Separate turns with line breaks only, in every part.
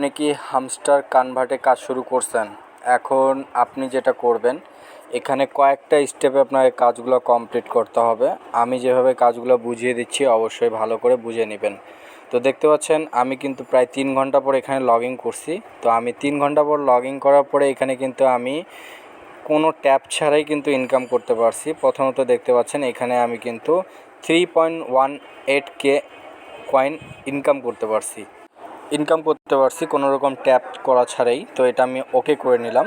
আপনি কি হামস্টার কনভার্টে কাজ শুরু করছেন? এখন আপনি যেটা করবেন, এখানে কয়েকটা স্টেপে আপনাকে কাজগুলো কমপ্লিট করতে হবে। আমি যেভাবে কাজগুলো বুঝিয়ে দিচ্ছি অবশ্যই ভালো করে বুঝে নেবেন। তো দেখতে পাচ্ছেন আমি কিন্তু প্রায় 3 ঘন্টা পর এখানে লগ ইন করছি। তো আমি 3 ঘন্টা পর লগ ইন করার পরে এখানে কিন্তু আমি কোনো ট্যাপ ছাড়াই কিন্তু ইনকাম করতে পারছি। প্রথমত দেখতে পাচ্ছেন এখানে আমি কিন্তু 3.18K কয়েন ইনকাম করতে পারছি কোনো রকম ট্যাপ করা ছাড়াই। তো এটা আমি ওকে করে নিলাম।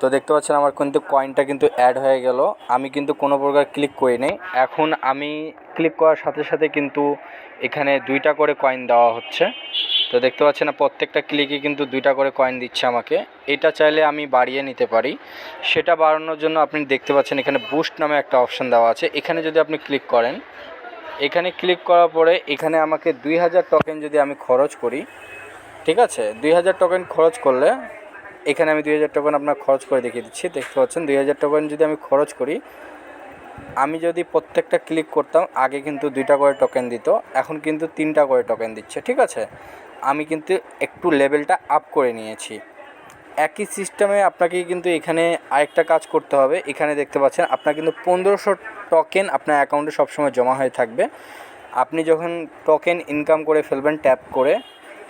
তো দেখতে পাচ্ছেন আমার কিন্তু কয়েনটা কিন্তু অ্যাড হয়ে গেল। আমি কিন্তু কোনো প্রকার ক্লিক করি নাই। এখন আমি ক্লিক করার সাথে সাথে কিন্তু এখানে 2টা করে কয়েন দেওয়া হচ্ছে। তো দেখতে পাচ্ছেন না, প্রত্যেকটা ক্লিকে কিন্তু 2টা করে কয়েন দিচ্ছে আমাকে। এটা চাইলে আমি বাড়িয়ে নিতে পারি। সেটা বাড়ানোর জন্য আপনি দেখতে পাচ্ছেন এখানে বুস্ট নামে একটা অপশান দেওয়া আছে। এখানে যদি আপনি ক্লিক করেন, এখানে ক্লিক করার পরে এখানে আমাকে 2000 টোকেন যদি আমি খরচ করি, ঠিক আছে, 2000 টোকেন খরচ করলে এখানে আমি 2000 টোকেন আপনার খরচ করে দেখিয়ে দিচ্ছি। দেখতে পাচ্ছেন 2000 টোকেন যদি আমি খরচ করি, আমি যদি প্রত্যেকটা ক্লিক করতাম আগে কিন্তু 2টা করে টোকেন দিত, এখন কিন্তু 3টা করে টোকেন দিচ্ছে। ঠিক আছে, আমি কিন্তু একটু লেভেলটা আপ করে নিয়েছি। একই সিস্টেমে আপনাকে কিন্তু এখানে আরেকটা কাজ করতে হবে। এখানে দেখতে পাচ্ছেন আপনার কিন্তু 1500 টোকেন আপনার অ্যাকাউন্টে সবসময় জমা হয়ে থাকবে। আপনি যখন টোকেন ইনকাম করে ফেলবেন ট্যাপ করে,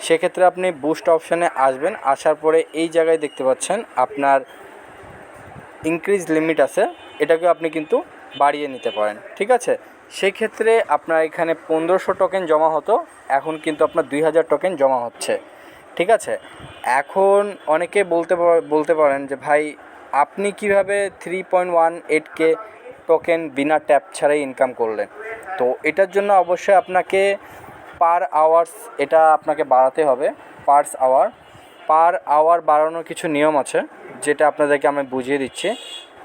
সেক্ষেত্রে আপনি বুস্ট অপশানে আসবেন। আসার পরে এই জায়গায় দেখতে পাচ্ছেন আপনার ইনক্রিজ লিমিট আছে, এটাকে আপনি কিন্তু বাড়িয়ে নিতে পারেন। ঠিক আছে, সেক্ষেত্রে আপনার এখানে 1500 টোকেন জমা হতো, এখন কিন্তু আপনার 2000 টোকেন জমা হচ্ছে। ঠিক আছে, এখন অনেকে বলতে পারেন যে ভাই আপনি কিভাবে 3.18K টোকেন বিনা ট্যাপ ছাড়াই ইনকাম করলেন? তো এটার জন্য অবশ্যই আপনাকে পার আওয়ার্স এটা আপনাকে বাড়াতে হবে। পার আওয়ার বাড়ানোর কিছু নিয়ম আছে, যেটা আপনাদেরকে আমি বুঝিয়ে দিচ্ছি।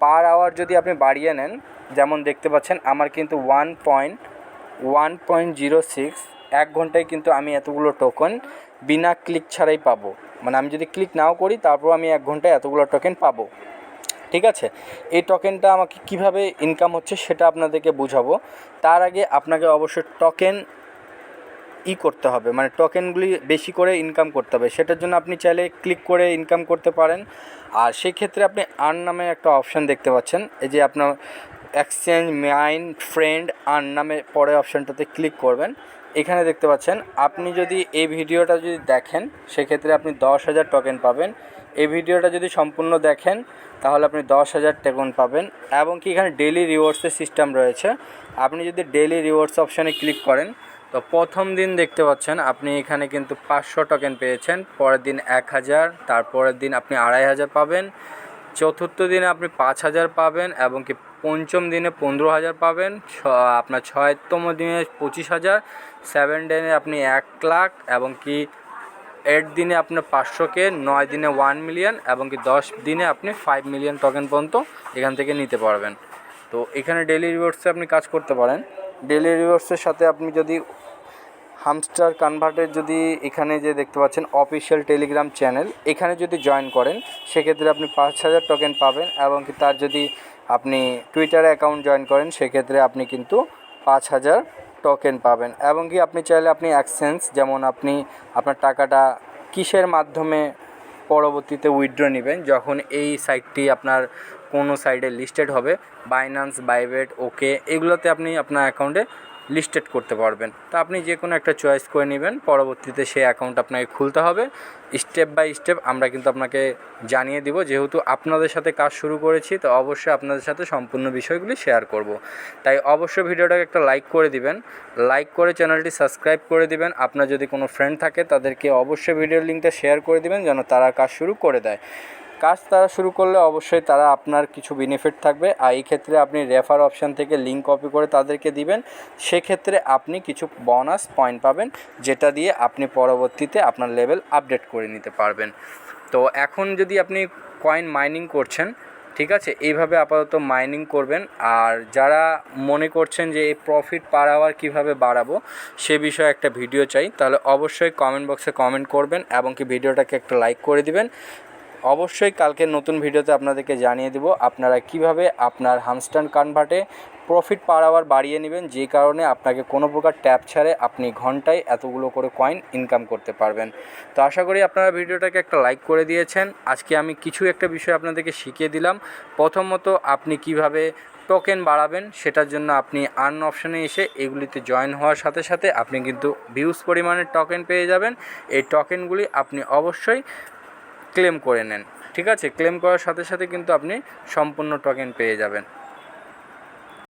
পার আওয়ার যদি আপনি বাড়িয়ে নেন, যেমন দেখতে পাচ্ছেন আমার কিন্তু 1.06 এক ঘন্টায় কিন্তু আমি এতগুলো টোকেন বিনা ক্লিক ছাড়াই পাবো। মানে আমি যদি ক্লিক নাও করি তারপর আমি 1 ঘন্টায় এতগুলো টোকেন পাবো। ঠিক আছে, এই টোকেনটা আমাকে কিভাবে ইনকাম হচ্ছে সেটা আপনাদেরকে বুঝাবো। তার আগে আপনাকে অবশ্যই টোকেন করতে হবে, মানে টোকেনগুলি বেশি করে ইনকাম করতে হবে। সেটার জন্য আপনি চাইলে ক্লিক করে ইনকাম করতে পারেন। আর সেই ক্ষেত্রে আপনি আর্ন নামে একটা অপশান দেখতে পাচ্ছেন, এই যে আপনার এক্সচেঞ্জ মাইন্ড ফ্রেন্ড আর্ন নামে পরে অপশানটাতে ক্লিক করবেন। এখানে দেখতে পাচ্ছেন আপনি যদি এই ভিডিওটা যদি দেখেন, সেক্ষেত্রে আপনি 10,000 টোকেন পাবেন। এই ভিডিওটা যদি সম্পূর্ণ দেখেন তাহলে আপনি 10,000 টোকেন পাবেন। এবং কি এখানে ডেইলি রিওয়ার্ডসের সিস্টেম রয়েছে। আপনি যদি ডেইলি রিওয়ার্ডস অপশানে ক্লিক করেন, তো প্রথম দিন দেখতে পাচ্ছেন আপনি এখানে কিন্তু 500 টোকেন পেয়েছেন, পরের দিন 1000, তারপরের দিন আপনি 2500 পাবেন, চতুর্থ দিনে আপনি 5000 পাবেন, এবং কি পঞ্চম দিনে 15,000 পাবেন, আপনার 6তম দিনে 25,000, 7 দিনে আপনি 1 লাখ, এবং কি 8 দিনে আপনার 500K, 9 দিনে 1 মিলিয়ন, এবং কি 10 দিনে আপনি 5 মিলিয়ন টোকেন পর্যন্ত এখান থেকে নিতে পারবেন। তো এখানে ডেইলি রিওয়ার্ডসে আপনি কাজ করতে পারেন। ডেইলি রিওয়ার্ডসের সাথে আপনি যদি হামস্টার কনভার্টের যদি এখানে যে দেখতে পাচ্ছেন অফিসিয়াল টেলিগ্রাম চ্যানেল, এখানে যদি জয়েন করেন সেক্ষেত্রে আপনি 5,000 টোকেন পাবেন। এবং কি তার যদি আপনি টুইটারে অ্যাকাউন্ট জয়েন করেন সেক্ষেত্রে আপনি কিন্তু 5,000 টোকেন পাবেন। এবং কি আপনি চাইলে আপনি এক্সচেঞ্জ, যেমন আপনি আপনার টাকাটা কিসের মাধ্যমে পরবর্তীতে উইথড্র নেবেন, যখন এই সাইটটি আপনার কোনো সাইটে লিস্টেড হবে, বাইন্যান্স, বাইবেট, ওকে, এগুলোতে আপনি আপনার অ্যাকাউন্টে লিস্টেড করতে পারবেন। তো আপনি যে কোনো একটা চয়েস করে নেবেন, পরবর্তীতে সেই অ্যাকাউন্ট আপনাকে খুলতে হবে। স্টেপ বাই স্টেপ আমরা কিন্তু আপনাকে জানিয়ে দিব। যেহেতু আপনাদের সাথে কাজ শুরু করেছি, তো অবশ্যই আপনাদের সাথে সম্পূর্ণ বিষয়গুলি শেয়ার করব। তাই অবশ্যই ভিডিওটাকে একটা লাইক করে দিবেন, লাইক করে চ্যানেলটি সাবস্ক্রাইব করে দিবেন। আপনার যদি কোনো ফ্রেন্ড থাকে তাদেরকে অবশ্যই ভিডিওর লিঙ্কটা শেয়ার করে দিবেন, যেন তারা কাজ শুরু করে দেয়। কাজ তারা শুরু করলে অবশ্যই তারা আপনার কিছু বেনিফিট থাকবে। আর এই ক্ষেত্রে আপনি রেফার অপশান থেকে লিঙ্ক কপি করে তাদেরকে দিবেন, সেক্ষেত্রে আপনি কিছু বোনাস পয়েন্ট পাবেন, যেটা দিয়ে আপনি পরবর্তীতে আপনার লেভেল আপডেট করে নিতে পারবেন। তো এখন যদি আপনি কয়েন মাইনিং করছেন, ঠিক আছে, এইভাবে আপাতত মাইনিং করবেন। আর যারা মনে করছেন যে এই প্রফিট পার আওয়ার কীভাবে বাড়াবো সে বিষয়ে একটা ভিডিও চাই, তাহলে অবশ্যই কমেন্ট বক্সে কমেন্ট করবেন, এবং কি ভিডিওটাকে একটা লাইক করে দিবেন। অবশ্যই কালকের নতুন ভিডিওতে আপনাদেরকে জানিয়ে দেবো আপনারা কিভাবে আপনার হামস্টার কনভার্টে প্রফিট পার আওয়ার বাড়িয়ে নেবেন, যে কারণে আপনাকে কোনো প্রকার ট্যাপ ছাড়ে আপনি ঘন্টায় এতগুলো করে কয়েন ইনকাম করতে পারবেন। তো আশা করি আপনারা ভিডিওটাকে একটা লাইক করে দিয়েছেন। আজকে আমি কিছু একটা বিষয় আপনাদেরকে শিখিয়ে দিলাম। প্রথমত আপনি কিভাবে টোকেন বাড়াবেন, সেটার জন্য আপনি আর্ন অপশানে এসে এগুলিতে জয়েন হওয়ার সাথে সাথে আপনি কিন্তু হিউজ পরিমাণের টোকেন পেয়ে যাবেন। এই টোকেনগুলি আপনি অবশ্যই ক্লেম করে নেন, ঠিক আছে? ক্লেম করার সাথে সাথে কিন্তু আপনি সম্পূর্ণ টোকেন পেয়ে যাবেন।